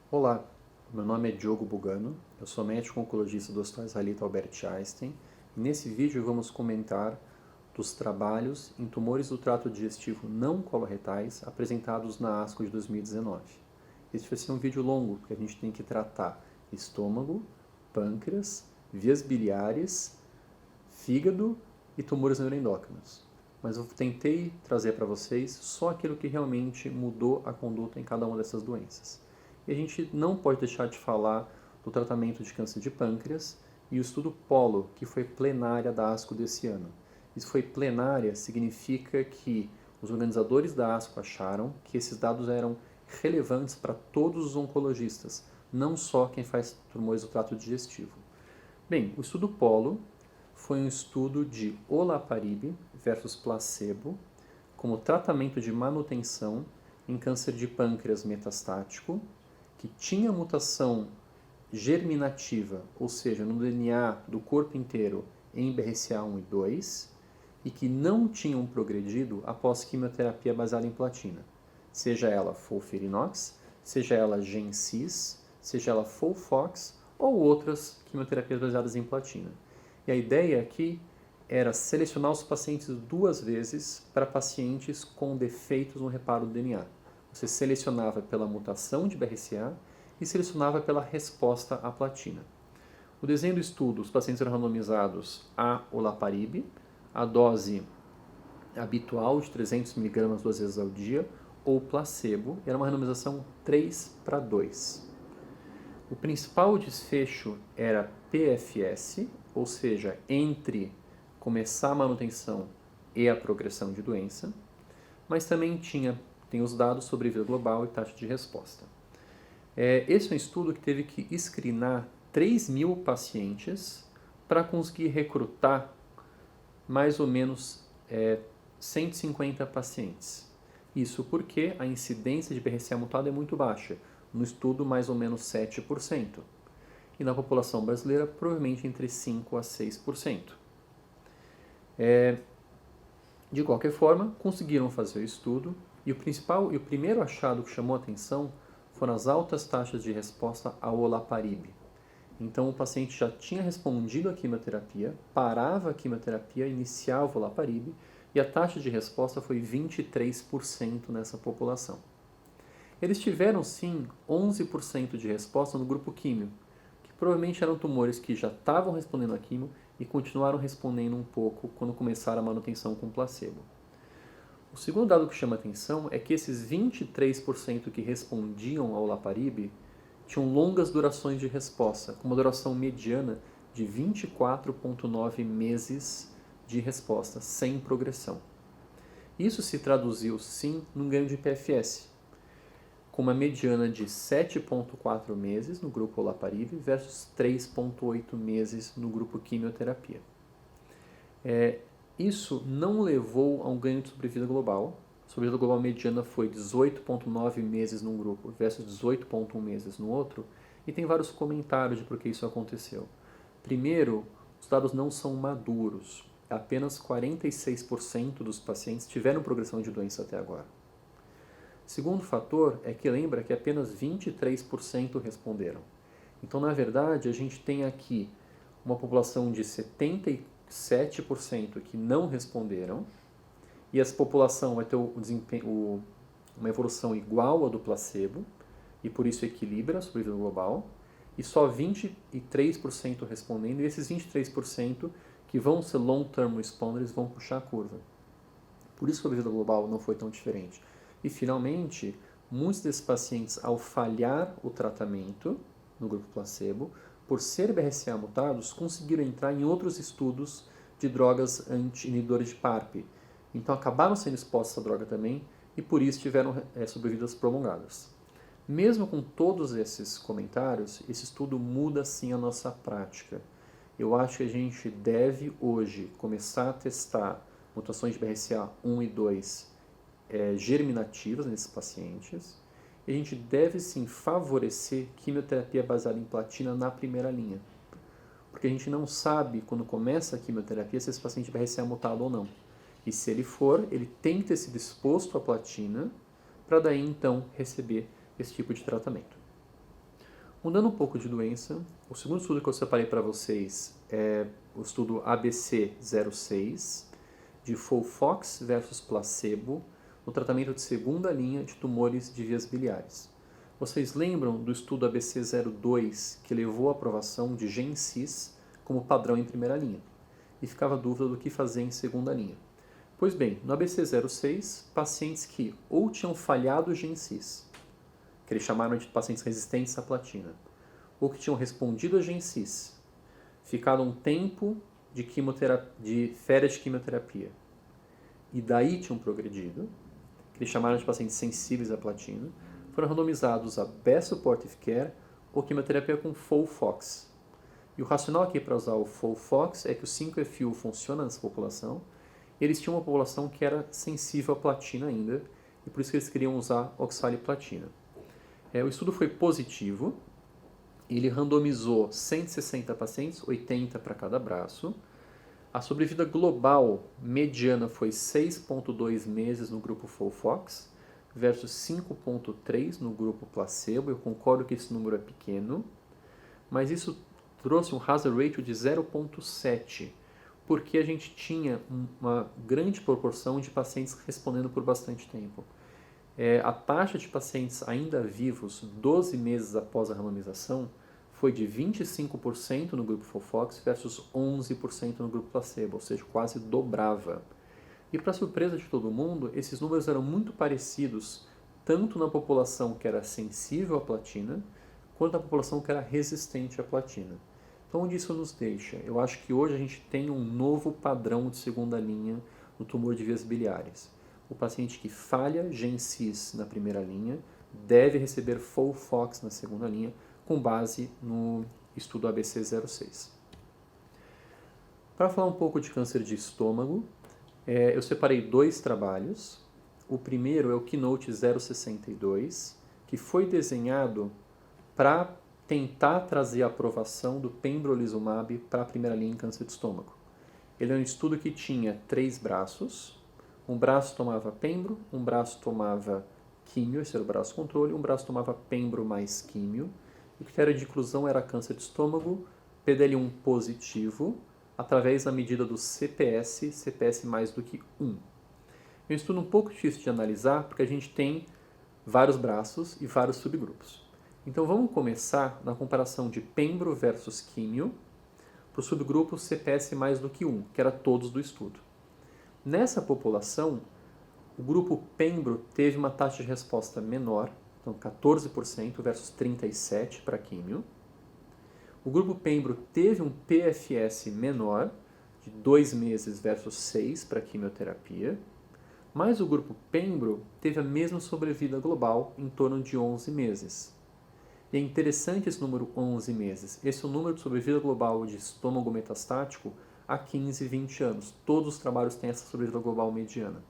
Olá, meu nome é Diogo Bugano, eu sou médico oncologista do Hospital Israelita Albert Einstein e nesse vídeo vamos comentar dos trabalhos em tumores do trato digestivo não coloretais apresentados na ASCO de 2019. Este vai ser um vídeo longo, porque a gente tem que tratar estômago, pâncreas, vias biliares, fígado e tumores neuroendócrinos. Mas eu tentei trazer para vocês só aquilo que realmente mudou a conduta em cada uma dessas doenças. E a gente não pode deixar de falar do tratamento de câncer de pâncreas e o estudo POLO, que foi plenária da ASCO desse ano. Isso foi plenária significa que os organizadores da ASCO acharam que esses dados eram relevantes para todos os oncologistas, não só quem faz tumores do trato digestivo. Bem, o estudo POLO foi um estudo de olaparib versus placebo como tratamento de manutenção em câncer de pâncreas metastático que tinha mutação germinativa, ou seja, no DNA do corpo inteiro em BRCA1 e 2, e que não tinham progredido após quimioterapia baseada em platina, seja ela FOLFIRINOX, seja ela GemCis, seja ela FOLFOX ou outras quimioterapias baseadas em platina. E a ideia aqui era selecionar os pacientes 2 vezes para pacientes com defeitos no reparo do DNA. Você selecionava pela mutação de BRCA e selecionava pela resposta à platina. O desenho do estudo, os pacientes eram randomizados a olaparib, a dose habitual de 300 mg 2 vezes ao dia, ou placebo, era uma randomização 3:2. O principal desfecho era PFS, ou seja, entre começar a manutenção e a progressão de doença, mas também tem os dados sobre vida global e taxa de resposta. Esse é um estudo que teve que screenar 3.000 pacientes para conseguir recrutar mais ou menos 150 pacientes. Isso porque a incidência de BRCA mutado é muito baixa, no estudo mais ou menos 7%, e na população brasileira provavelmente entre 5% a 6%. De qualquer forma, conseguiram fazer o estudo e o primeiro achado que chamou a atenção foram as altas taxas de resposta ao olaparib. Então o paciente já tinha respondido à quimioterapia, parava a quimioterapia, iniciava o olaparib e a taxa de resposta foi 23% nessa população. Eles tiveram sim 11% de resposta no grupo químio, que provavelmente eram tumores que já estavam respondendo à quimio e continuaram respondendo um pouco quando começaram a manutenção com placebo. O segundo dado que chama atenção é que esses 23% que respondiam ao olaparib tinham longas durações de resposta, com uma duração mediana de 24,9 meses de resposta, sem progressão. Isso se traduziu sim num ganho de PFS, com uma mediana de 7,4 meses no grupo olaparib versus 3,8 meses no grupo quimioterapia. Isso não levou a um ganho de sobrevida global. A sobrevida global mediana foi 18,9 meses num grupo versus 18,1 meses no outro, e tem vários comentários de por que isso aconteceu. Primeiro, os dados não são maduros. Apenas 46% dos pacientes tiveram progressão de doença até agora. Segundo fator é que lembra que apenas 23% responderam. Então, na verdade, a gente tem aqui uma população de 77% que não responderam, e essa população vai ter uma evolução igual à do placebo, e por isso equilibra a sobrevida global, e só 23% respondendo, e esses 23% que vão ser long-term responders vão puxar a curva. Por isso a sobrevida global não foi tão diferente. E, finalmente, muitos desses pacientes, ao falhar o tratamento no grupo placebo, por ser BRCA mutados, conseguiram entrar em outros estudos de drogas inibidores de PARP. Então, acabaram sendo expostos a essa droga também e, por isso, tiveram sobrevidas prolongadas. Mesmo com todos esses comentários, esse estudo muda, sim, a nossa prática. Eu acho que a gente deve, hoje, começar a testar mutações de BRCA1 e 2 germinativas nesses pacientes, e a gente deve sim favorecer quimioterapia baseada em platina na primeira linha, porque a gente não sabe quando começa a quimioterapia se esse paciente vai ser mutado ou não, e se ele for, ele tem que ter sido exposto à platina para daí então receber esse tipo de tratamento. Mudando um pouco de doença, o segundo estudo que eu separei para vocês é o estudo ABC06, de Folfox versus placebo, no tratamento de segunda linha de tumores de vias biliares. Vocês lembram do estudo ABC02, que levou à aprovação de GenCis como padrão em primeira linha? E ficava a dúvida do que fazer em segunda linha. Pois bem, no ABC06, pacientes que ou tinham falhado o GenCis, que eles chamaram de pacientes resistentes à platina, ou que tinham respondido a GenCis, ficado um tempo de férias de quimioterapia, e daí tinham progredido, que eles chamaram de pacientes sensíveis à platina, foram randomizados a Best Supportive Care ou quimioterapia com FOLFOX. E o racional aqui para usar o FOLFOX é que o 5-FU funciona nessa população, e eles tinham uma população que era sensível à platina ainda, e por isso que eles queriam usar oxaliplatina. O estudo foi positivo, ele randomizou 160 pacientes, 80 para cada braço. A sobrevida global mediana foi 6,2 meses no grupo FOLFOX versus 5,3 no grupo placebo. Eu concordo que esse número é pequeno, mas isso trouxe um hazard ratio de 0,7, porque a gente tinha uma grande proporção de pacientes respondendo por bastante tempo. A taxa de pacientes ainda vivos 12 meses após a randomização foi de 25% no grupo FOLFOX versus 11% no grupo placebo, ou seja, quase dobrava. E para surpresa de todo mundo, esses números eram muito parecidos tanto na população que era sensível à platina, quanto na população que era resistente à platina. Então, onde isso nos deixa? Eu acho que hoje a gente tem um novo padrão de segunda linha no tumor de vias biliares. O paciente que falha GenCis na primeira linha deve receber FOLFOX na segunda linha, com base no estudo ABC06. Para falar um pouco de câncer de estômago, eu separei 2 trabalhos. O primeiro é o Keynote 062, que foi desenhado para tentar trazer a aprovação do pembrolizumab para a primeira linha em câncer de estômago. Ele é um estudo que tinha 3 braços. Um braço tomava pembro, um braço tomava químio, esse era o braço controle, um braço tomava pembro mais químio. O critério de inclusão era câncer de estômago, PDL1 positivo, através da medida do CPS mais do que 1. É um estudo um pouco difícil de analisar, porque a gente tem vários braços e vários subgrupos. Então vamos começar na comparação de pembro versus químio, para o subgrupo CPS mais do que 1, que era todos do estudo. Nessa população, o grupo pembro teve uma taxa de resposta menor, então 14% versus 37% para químio. O grupo pembro teve um PFS menor, de 2 meses versus 6 para quimioterapia, mas o grupo pembro teve a mesma sobrevida global, em torno de 11 meses. E é interessante esse número 11 meses. Esse é o número de sobrevida global de estômago metastático há 15, 20 anos. Todos os trabalhos têm essa sobrevida global mediana.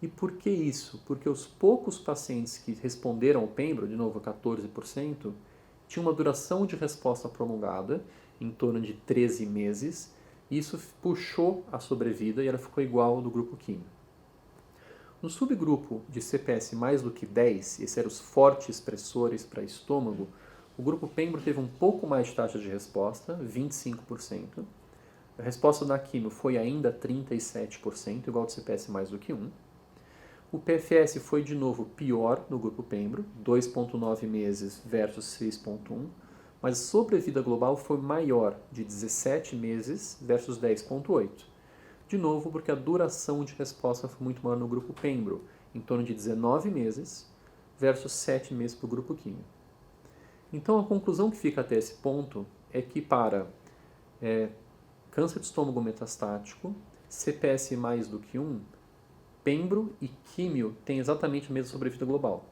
E por que isso? Porque os poucos pacientes que responderam ao pembro, de novo 14%, tinham uma duração de resposta prolongada, em torno de 13 meses, e isso puxou a sobrevida e ela ficou igual ao do grupo químio. No subgrupo de CPS mais do que 10, esses eram os fortes expressores para estômago, o grupo pembro teve um pouco mais de taxa de resposta, 25%. A resposta da quimio foi ainda 37%, igual ao do CPS mais do que 1. O PFS foi de novo pior no grupo pembro, 2,9 meses versus 6,1, mas a sobrevida global foi maior, de 17 meses versus 10,8. De novo, porque a duração de resposta foi muito maior no grupo pembro, em torno de 19 meses versus 7 meses para o grupo químio. Então a conclusão que fica até esse ponto é que para câncer de estômago metastático, CPS mais do que 1, pembro e químio têm exatamente a mesma sobrevida global.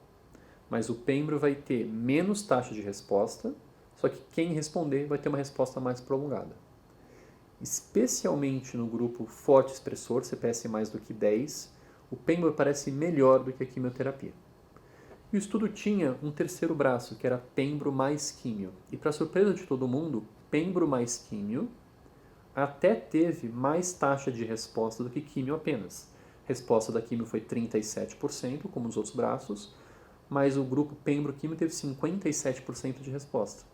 Mas o pembro vai ter menos taxa de resposta, só que quem responder vai ter uma resposta mais prolongada. Especialmente no grupo forte expressor, CPS mais do que 10, o pembro parece melhor do que a quimioterapia. E o estudo tinha um terceiro braço, que era pembro mais químio. E para surpresa de todo mundo, pembro mais químio até teve mais taxa de resposta do que químio apenas. A resposta da químio foi 37%, como nos outros braços, mas o grupo pembroquimab teve 57% de resposta.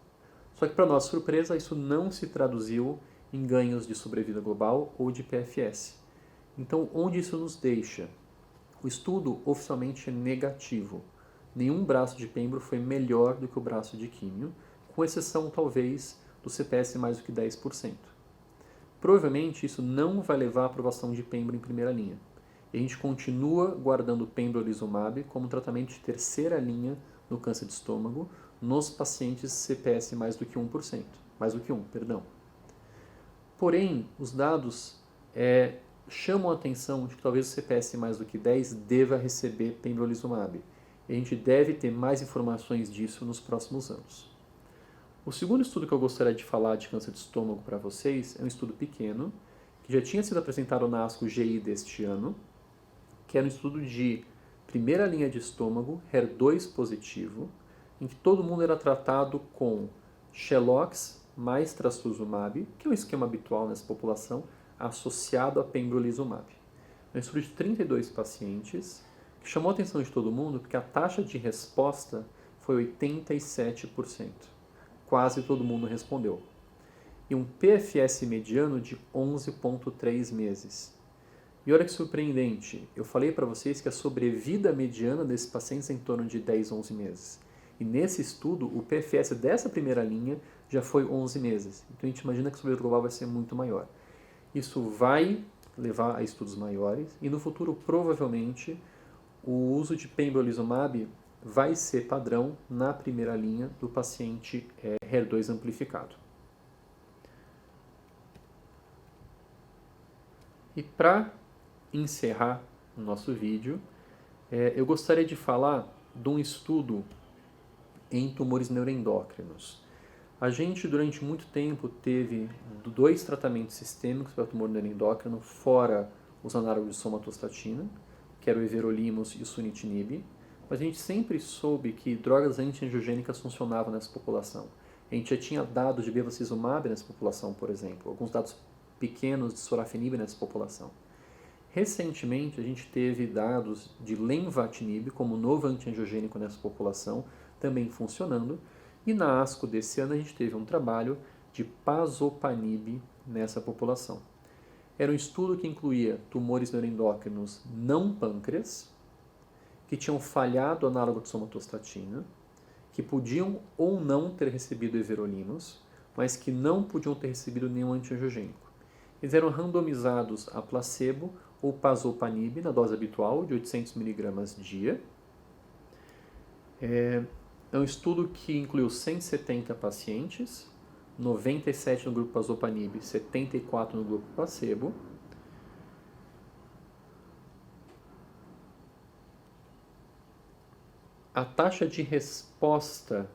Só que, para nossa surpresa, isso não se traduziu em ganhos de sobrevida global ou de PFS. Então, onde isso nos deixa? O estudo oficialmente é negativo. Nenhum braço de pembro foi melhor do que o braço de químio, com exceção, talvez, do CPS mais do que 10%. Provavelmente, isso não vai levar à aprovação de pembro em primeira linha. E a gente continua guardando pembrolizumab como tratamento de terceira linha no câncer de estômago nos pacientes CPS mais do que 1%. Mais do que 1, perdão. Porém, os dados chamam a atenção de que talvez o CPS mais do que 10 deva receber pembrolizumab. E a gente deve ter mais informações disso nos próximos anos. O segundo estudo que eu gostaria de falar de câncer de estômago para vocês é um estudo pequeno, que já tinha sido apresentado na ASCO GI deste ano, que era um estudo de primeira linha de estômago, HER2 positivo, em que todo mundo era tratado com Xelox mais trastuzumab, que é um esquema habitual nessa população, associado a pembrolizumab. É um estudo de 32 pacientes, que chamou a atenção de todo mundo porque a taxa de resposta foi 87%. Quase todo mundo respondeu. E um PFS mediano de 11,3 meses. E olha que surpreendente, eu falei para vocês que a sobrevida mediana desses pacientes é em torno de 10, 11 meses. E nesse estudo, o PFS dessa primeira linha já foi 11 meses. Então a gente imagina que a sobrevida global vai ser muito maior. Isso vai levar a estudos maiores e no futuro, provavelmente, o uso de pembrolizumab vai ser padrão na primeira linha do paciente HER2 amplificado. E para encerrar o nosso vídeo, eu gostaria de falar de um estudo em tumores neuroendócrinos. A gente, durante muito tempo, teve 2 tratamentos sistêmicos para tumor neuroendócrino, fora os análogos de somatostatina, que era o everolimus e o sunitinib, mas a gente sempre soube que drogas antiangiogênicas funcionavam nessa população. A gente já tinha dados de bevacizumab nessa população, por exemplo, alguns dados pequenos de sorafenib nessa população. Recentemente, a gente teve dados de lenvatinib como novo antiangiogênico nessa população, também funcionando, e na ASCO desse ano a gente teve um trabalho de pazopanib nessa população. Era um estudo que incluía tumores neuroendócrinos não pâncreas, que tinham falhado o análogo de somatostatina, que podiam ou não ter recebido everolimus, mas que não podiam ter recebido nenhum antiangiogênico. Eles eram randomizados a placebo ou pazopanib na dose habitual de 800 mg dia. É um estudo que incluiu 170 pacientes, 97 no grupo pazopanib, 74 no grupo placebo. A taxa de resposta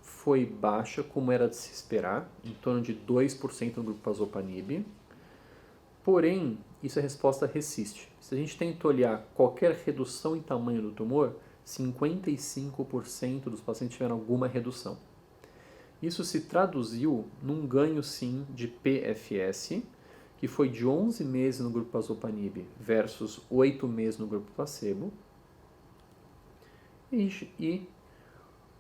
foi baixa, como era de se esperar, em torno de 2% no grupo pazopanib. Porém, isso é resposta resiste. Se a gente tenta olhar qualquer redução em tamanho do tumor, 55% dos pacientes tiveram alguma redução. Isso se traduziu num ganho, sim, de PFS, que foi de 11 meses no grupo pazopanib versus 8 meses no grupo placebo. E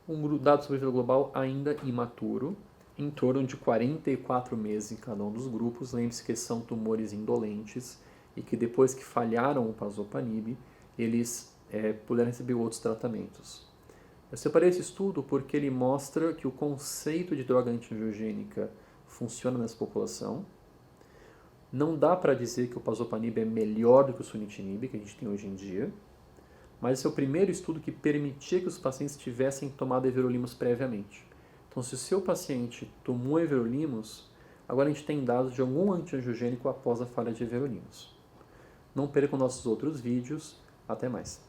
um dado de sobrevida global ainda imaturo, em torno de 44 meses em cada um dos grupos. Lembre-se que são tumores indolentes e que depois que falharam o pazopanib, eles puderam receber outros tratamentos. Eu separei esse estudo porque ele mostra que o conceito de droga antiangiogênica funciona nessa população. Não dá para dizer que o pazopanib é melhor do que o sunitinib, que a gente tem hoje em dia, mas esse é o primeiro estudo que permitia que os pacientes tivessem tomado everolimus previamente. Então, se o seu paciente tomou everolimus, agora a gente tem dados de algum antiangiogênico após a falha de everolimus. Não percam nossos outros vídeos. Até mais.